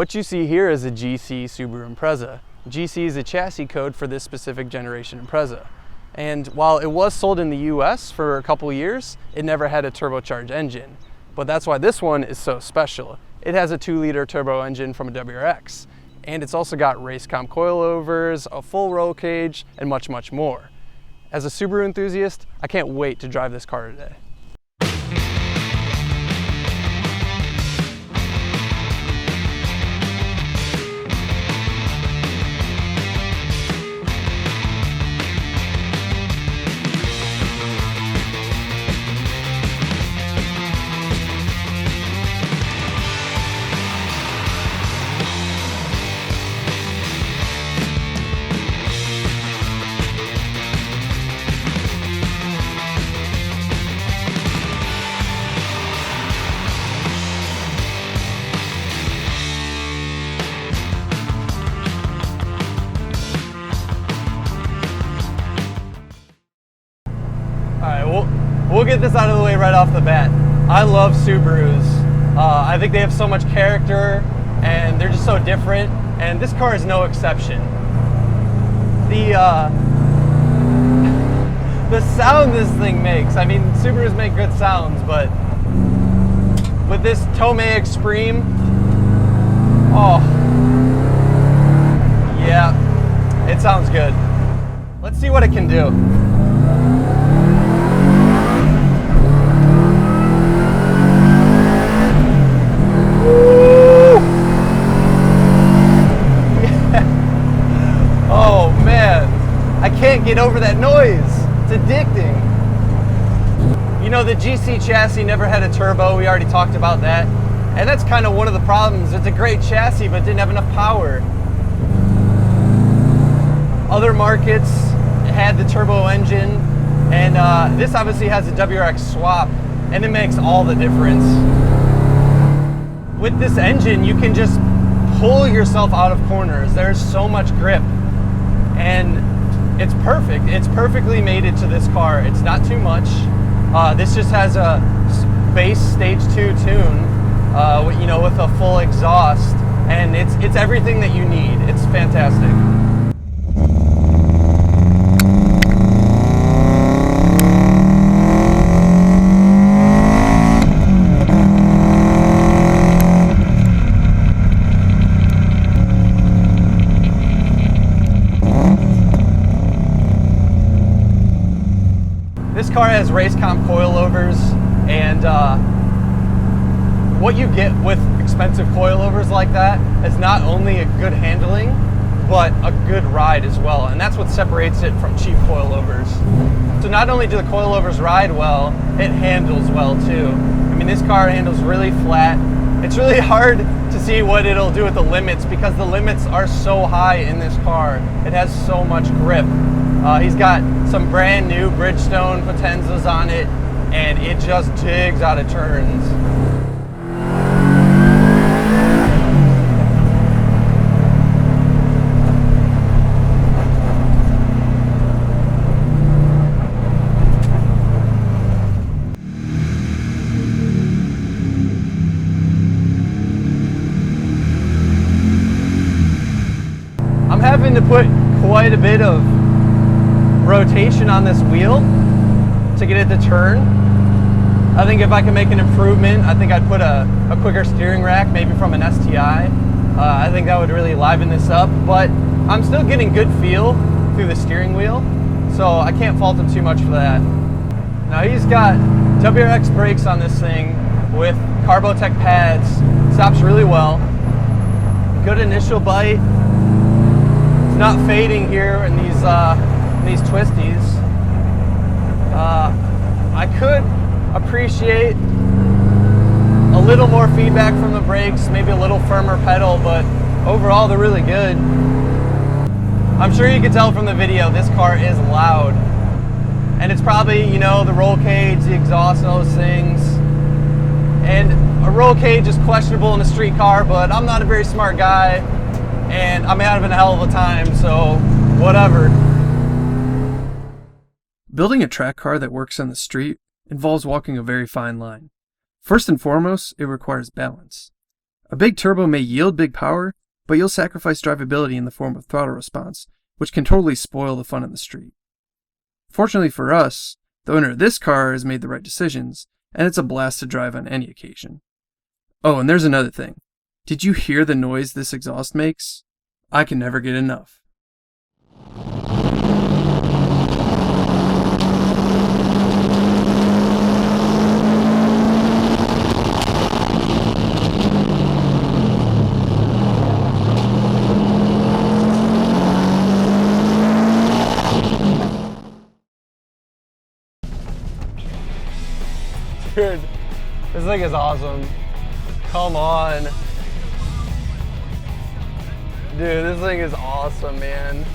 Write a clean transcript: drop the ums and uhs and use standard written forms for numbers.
What you see here is a GC Subaru Impreza. GC is a chassis code for this specific generation Impreza. And while it was sold in the US for a couple years, it never had a turbocharged engine. But that's why this one is so special. It has a 2-liter turbo engine from a WRX. And it's also got race comp coilovers, a full roll cage, and much, much more. As a Subaru enthusiast, I can't wait to drive this car today. We'll get this out of the way right off the bat. I love Subarus. I think they have so much character and they're just so different, and this car is no exception. The sound this thing makes, I mean, Subarus make good sounds, but with this Tomei Extreme, oh, yeah, it sounds good. Let's see what it can do. Can't get over that noise. It's addicting. You know, the GC chassis never had a turbo. We already talked about that. And that's kind of one of the problems. It's a great chassis, but didn't have enough power. Other markets had the turbo engine, and this obviously has a WRX swap, and it makes all the difference. With this engine, you can just pull yourself out of corners. There's so much grip. And it's perfect. It's perfectly mated to this car. It's not too much. This just has a base stage 2 tune, you know, with a full exhaust, and it's everything that you need. It's fantastic. This car has race comp coilovers, and what you get with expensive coilovers like that is not only a good handling, but a good ride as well, and that's what separates it from cheap coilovers. So not only do the coilovers ride well, it handles well too. I mean, this car handles really flat. It's really hard to see what it'll do with the limits because the limits are so high in this car. It has so much grip. He's got some brand new Bridgestone Potenzas on it, and it just digs out of turns. I'm having to put quite a bit of rotation on this wheel to get it to turn. I think if I can make an improvement, I think I'd put a quicker steering rack, maybe from an STI. I think that would really liven this up, but I'm still getting good feel through the steering wheel, so I can't fault him too much for that. Now he's got WRX brakes on this thing with Carbotech pads. Stops really well. Good initial bite. It's not fading here in these twisties. I could appreciate a little more feedback from the brakes, maybe a little firmer pedal, but overall they're really good. I'm sure you can tell from the video this car is loud, and it's probably, you know, the roll cage, the exhaust, and all those things. And a roll cage is questionable in a street car, but I'm not a very smart guy and I'm having a hell of a time, so whatever. Building a track car that works on the street involves walking a very fine line. First and foremost, it requires balance. A big turbo may yield big power, but you'll sacrifice drivability in the form of throttle response, which can totally spoil the fun in the street. Fortunately for us, the owner of this car has made the right decisions, and it's a blast to drive on any occasion. Oh, and there's another thing. Did you hear the noise this exhaust makes? I can never get enough. Dude, this thing is awesome. Come on. Dude, this thing is awesome, man.